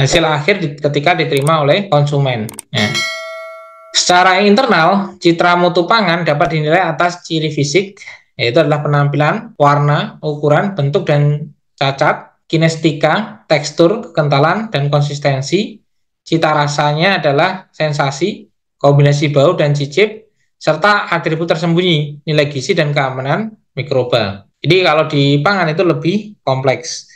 hasil akhir ketika diterima oleh konsumen. Nah, secara internal, citra mutu pangan dapat dinilai atas ciri fisik, yaitu adalah penampilan, warna, ukuran, bentuk, dan cacat, kinestetika, tekstur, kekentalan, dan konsistensi. Cita rasanya adalah sensasi, kombinasi bau dan cicip, serta atribut tersembunyi, nilai gizi dan keamanan mikroba. Jadi kalau di pangan itu lebih kompleks.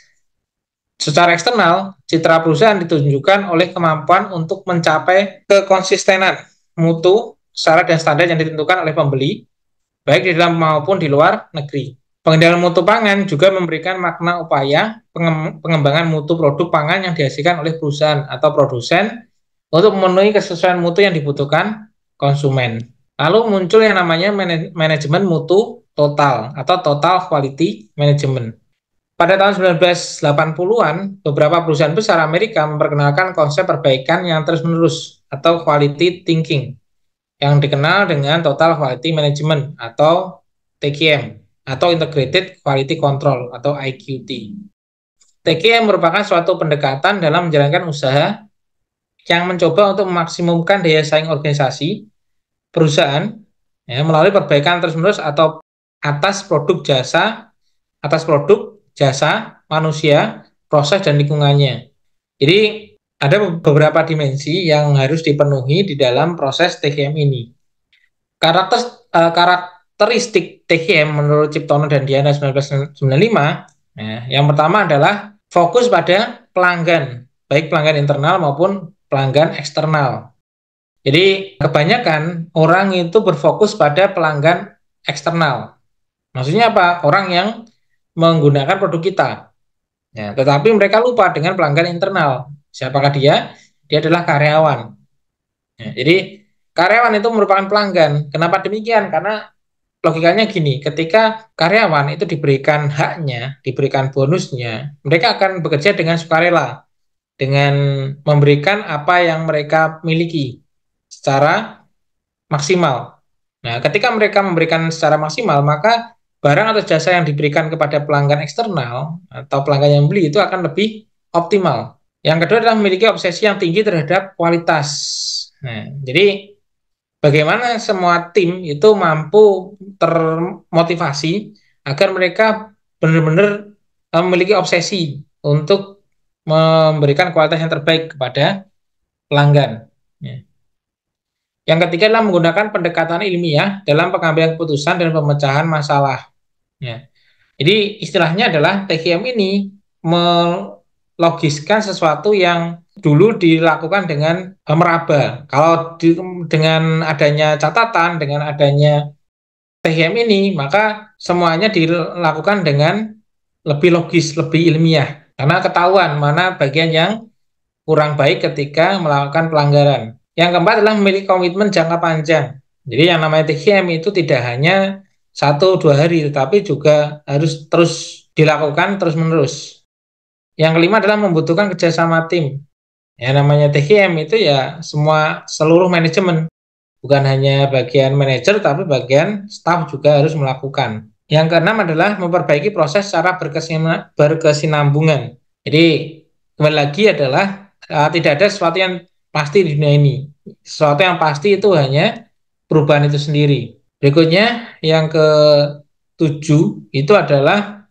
Secara eksternal, citra perusahaan ditunjukkan oleh kemampuan untuk mencapai kekonsistenan mutu, syarat dan standar yang ditentukan oleh pembeli, baik di dalam maupun di luar negeri. Pengendalian mutu pangan juga memberikan makna upaya pengembangan mutu produk pangan yang dihasilkan oleh perusahaan atau produsen untuk memenuhi kesesuaian mutu yang dibutuhkan konsumen. Lalu muncul yang namanya manajemen mutu total atau total quality management. Pada tahun 1980-an, beberapa perusahaan besar Amerika memperkenalkan konsep perbaikan yang terus-menerus atau quality thinking yang dikenal dengan total quality management atau TQM atau Integrated Quality Control atau IQT. TQM merupakan suatu pendekatan dalam menjalankan usaha yang mencoba untuk memaksimumkan daya saing organisasi, perusahaan, melalui perbaikan terus-menerus atau atas produk, jasa, manusia, proses, dan lingkungannya. Jadi ada beberapa dimensi yang harus dipenuhi di dalam proses TQM ini. Karakteristik TQM menurut Ciptono dan Diana 1995, yang pertama adalah fokus pada pelanggan, baik pelanggan internal maupun pelanggan eksternal. Jadi kebanyakan orang itu berfokus pada pelanggan eksternal. Maksudnya apa? Orang yang menggunakan produk kita. Ya, tetapi mereka lupa dengan pelanggan internal. Siapakah dia? Dia adalah karyawan. Ya, jadi karyawan itu merupakan pelanggan. Kenapa demikian? Karena logikanya gini, ketika karyawan itu diberikan haknya, diberikan bonusnya, mereka akan bekerja dengan sukarela, dengan memberikan apa yang mereka miliki secara maksimal. Nah, ketika mereka memberikan secara maksimal, maka barang atau jasa yang diberikan kepada pelanggan eksternal atau pelanggan yang beli itu akan lebih optimal. Yang kedua adalah memiliki obsesi yang tinggi terhadap kualitas. Nah, jadi bagaimana semua tim itu mampu termotivasi agar mereka benar-benar memiliki obsesi untuk memberikan kualitas yang terbaik kepada pelanggan. Yang ketiga adalah menggunakan pendekatan ilmiah dalam pengambilan keputusan dan pemecahan masalah. Jadi istilahnya adalah TQM ini melogiskan sesuatu yang dulu dilakukan dengan meraba. Kalau dengan adanya catatan, dengan adanya TQM ini, maka semuanya dilakukan dengan lebih logis, lebih ilmiah. Karena ketahuan mana bagian yang kurang baik ketika melakukan pelanggaran. Yang keempat adalah memiliki komitmen jangka panjang. Jadi yang namanya TQM itu tidak hanya 1-2 hari, tetapi juga harus terus dilakukan terus-menerus. Yang kelima adalah membutuhkan kerjasama tim. Ya, namanya TQM itu ya seluruh manajemen, bukan hanya bagian manajer, tapi bagian staf juga harus melakukan. Yang keenam adalah memperbaiki proses secara berkesinambungan. Jadi kembali lagi adalah tidak ada sesuatu yang pasti di dunia ini. Sesuatu yang pasti itu hanya perubahan itu sendiri. Berikutnya yang ke-7 itu adalah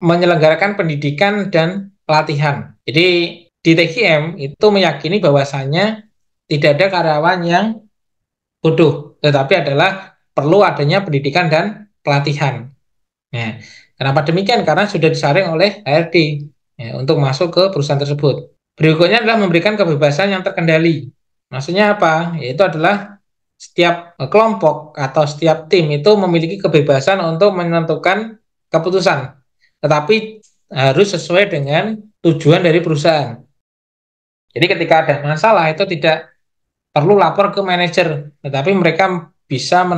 menyelenggarakan pendidikan dan pelatihan. Jadi di TQM itu meyakini bahwasannya tidak ada karyawan yang bodoh, tetapi adalah perlu adanya pendidikan dan pelatihan. Nah, kenapa demikian? Karena sudah disaring oleh HRD untuk masuk ke perusahaan tersebut. Berikutnya adalah memberikan kebebasan yang terkendali. Maksudnya apa? Yaitu adalah setiap kelompok atau setiap tim itu memiliki kebebasan untuk menentukan keputusan, tetapi harus sesuai dengan tujuan dari perusahaan. Jadi ketika ada masalah itu tidak perlu lapor ke manajer, tetapi mereka bisa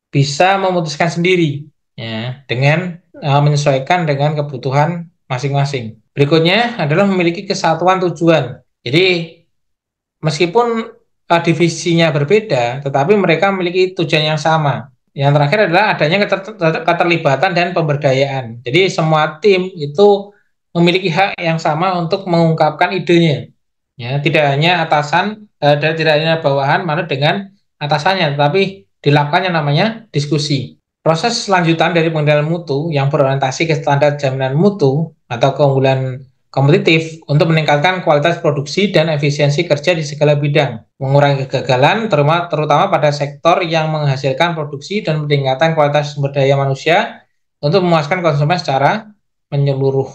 bisa memutuskan sendiri ya, dengan menyesuaikan dengan kebutuhan masing-masing. Berikutnya adalah memiliki kesatuan tujuan. Jadi meskipun divisinya berbeda, tetapi mereka memiliki tujuan yang sama. Yang terakhir adalah adanya keterlibatan dan pemberdayaan. Jadi semua tim itu memiliki hak yang sama untuk mengungkapkan idenya. Ya, tidak hanya atasan dan tidak hanya bawahan manut dengan atasannya, tetapi dilakukan yang namanya diskusi. Proses lanjutan dari pengendalian mutu yang berorientasi ke standar jaminan mutu atau keunggulan kompetitif untuk meningkatkan kualitas produksi dan efisiensi kerja di segala bidang, mengurangi kegagalan terutama pada sektor yang menghasilkan produksi dan meningkatkan kualitas sumber daya manusia untuk memuaskan konsumen secara menyeluruh.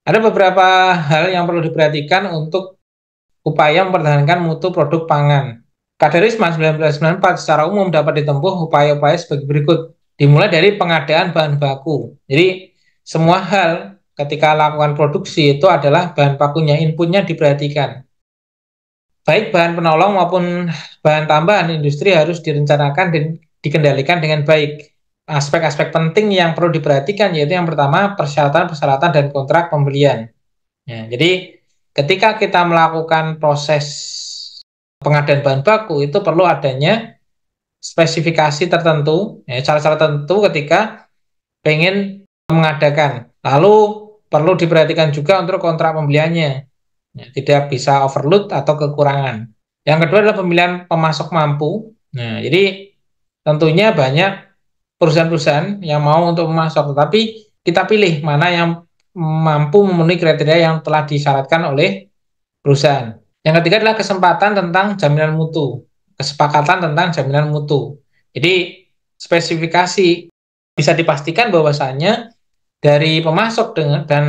Ada beberapa hal yang perlu diperhatikan untuk upaya mempertahankan mutu produk pangan. Kaderisma 1994 secara umum dapat ditempuh upaya-upaya sebagai berikut. Dimulai dari pengadaan bahan baku. Jadi semua hal ketika lakukan produksi itu adalah bahan bakunya, inputnya diperhatikan. Baik bahan penolong maupun bahan tambahan industri harus direncanakan dan dikendalikan dengan baik. Aspek-aspek penting yang perlu diperhatikan yaitu yang pertama persyaratan-persyaratan dan kontrak pembelian. Ya, jadi ketika kita melakukan proses pengadaan bahan baku itu perlu adanya spesifikasi tertentu, ya, cara-cara tertentu ketika pengen mengadakan. Lalu perlu diperhatikan juga untuk kontrak pembeliannya, ya, tidak bisa overload atau kekurangan. Yang kedua adalah pemilihan pemasok mampu. Nah, jadi tentunya banyak perusahaan-perusahaan yang mau untuk memasok, tetapi kita pilih mana yang mampu memenuhi kriteria yang telah disyaratkan oleh perusahaan. Yang ketiga adalah kesempatan tentang jaminan mutu, kesepakatan tentang jaminan mutu. Jadi spesifikasi bisa dipastikan bahwasannya dari pemasok dan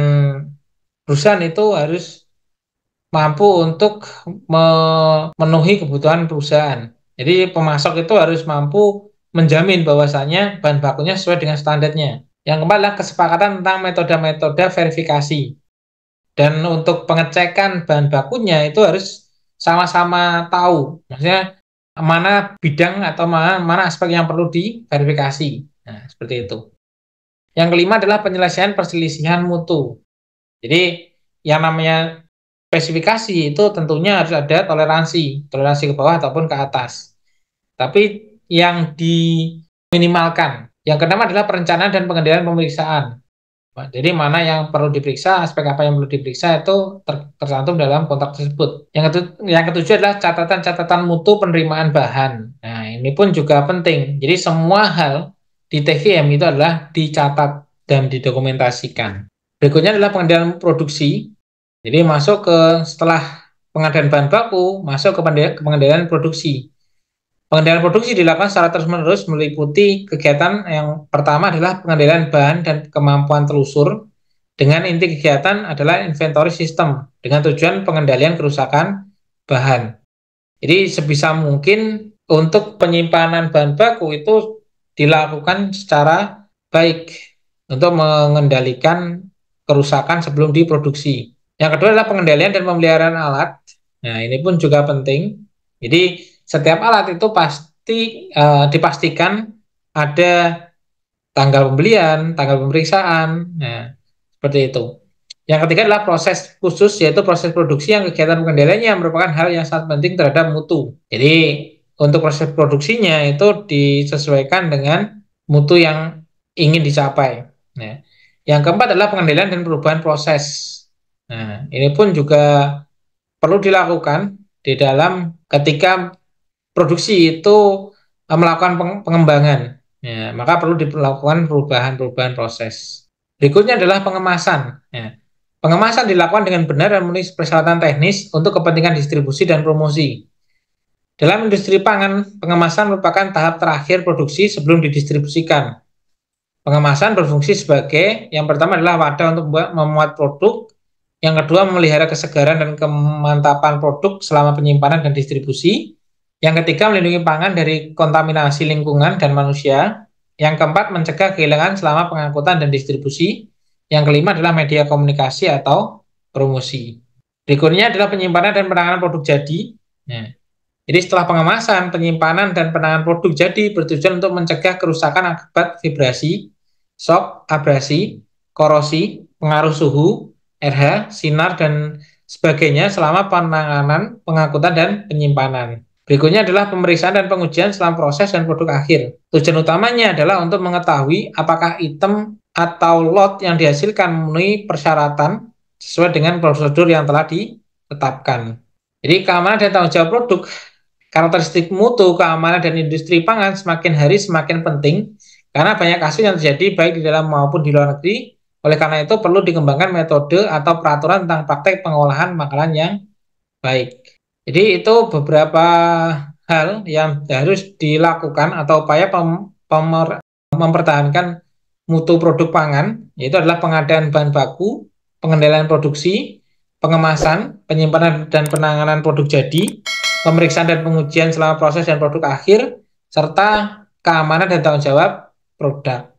perusahaan itu harus mampu untuk memenuhi kebutuhan perusahaan. Jadi pemasok itu harus mampu menjamin bahwasannya bahan bakunya sesuai dengan standarnya. Yang keempat adalah kesepakatan tentang metode-metode verifikasi. Dan untuk pengecekan bahan bakunya itu harus sama-sama tahu, maksudnya mana bidang atau mana aspek yang perlu diverifikasi. Nah, seperti itu. Yang kelima adalah penyelesaian perselisihan mutu. Jadi yang namanya spesifikasi itu tentunya harus ada toleransi ke bawah ataupun ke atas. Tapi yang diminimalkan. Yang keenam adalah perencanaan dan pengendalian pemeriksaan. Jadi mana yang perlu diperiksa, aspek apa yang perlu diperiksa itu tercantum dalam kontrak tersebut. Yang ketujuh adalah catatan-catatan mutu penerimaan bahan. Nah, ini pun juga penting. Jadi semua hal di TVM itu adalah dicatat dan didokumentasikan. Berikutnya adalah pengendalian produksi. Jadi masuk ke setelah pengadaan bahan baku, masuk ke pengendalian produksi. Pengendalian produksi dilakukan secara terus-menerus meliputi kegiatan yang pertama adalah pengendalian bahan dan kemampuan telusur dengan inti kegiatan adalah inventory system dengan tujuan pengendalian kerusakan bahan. Jadi sebisa mungkin untuk penyimpanan bahan baku itu dilakukan secara baik untuk mengendalikan kerusakan sebelum diproduksi. Yang kedua adalah pengendalian dan pemeliharaan alat. Nah, ini pun juga penting. Jadi setiap alat itu pasti dipastikan ada tanggal pembelian, tanggal pemeriksaan, nah, seperti itu. Yang ketiga adalah proses khusus, yaitu proses produksi yang kegiatan pengendaliannya merupakan hal yang sangat penting terhadap mutu. Jadi untuk proses produksinya itu disesuaikan dengan mutu yang ingin dicapai. Nah, yang keempat adalah pengendalian dan perubahan proses. Nah, ini pun juga perlu dilakukan di dalam ketika produksi itu melakukan pengembangan. Ya, maka perlu dilakukan perubahan-perubahan proses. Berikutnya adalah pengemasan. Ya. Pengemasan dilakukan dengan benar dan memenuhi persyaratan teknis untuk kepentingan distribusi dan promosi. Dalam industri pangan, pengemasan merupakan tahap terakhir produksi sebelum didistribusikan. Pengemasan berfungsi sebagai yang pertama adalah wadah untuk memuat produk, yang kedua memelihara kesegaran dan kemantapan produk selama penyimpanan dan distribusi, yang ketiga melindungi pangan dari kontaminasi lingkungan dan manusia, yang keempat mencegah kehilangan selama pengangkutan dan distribusi, yang kelima adalah media komunikasi atau promosi. Berikutnya adalah penyimpanan dan penanganan produk jadi. Nah, jadi setelah pengemasan, penyimpanan, dan penanganan produk jadi bertujuan untuk mencegah kerusakan akibat vibrasi, shock, abrasi, korosi, pengaruh suhu, RH, sinar, dan sebagainya selama penanganan, pengangkutan, dan penyimpanan. Berikutnya adalah pemeriksaan dan pengujian selama proses dan produk akhir. Tujuan utamanya adalah untuk mengetahui apakah item atau lot yang dihasilkan memenuhi persyaratan sesuai dengan prosedur yang telah ditetapkan. Jadi keamanan dan tanggung jawab produk, karakteristik mutu, keamanan dan industri pangan semakin hari semakin penting karena banyak kasus yang terjadi baik di dalam maupun di luar negeri. Oleh karena itu perlu dikembangkan metode atau peraturan tentang praktek pengolahan makanan yang baik. Jadi itu beberapa hal yang harus dilakukan atau upaya mempertahankan mutu produk pangan, yaitu adalah pengadaan bahan baku, pengendalian produksi, pengemasan, penyimpanan dan penanganan produk jadi, pemeriksaan dan pengujian selama proses dan produk akhir, serta keamanan dan tanggung jawab produk.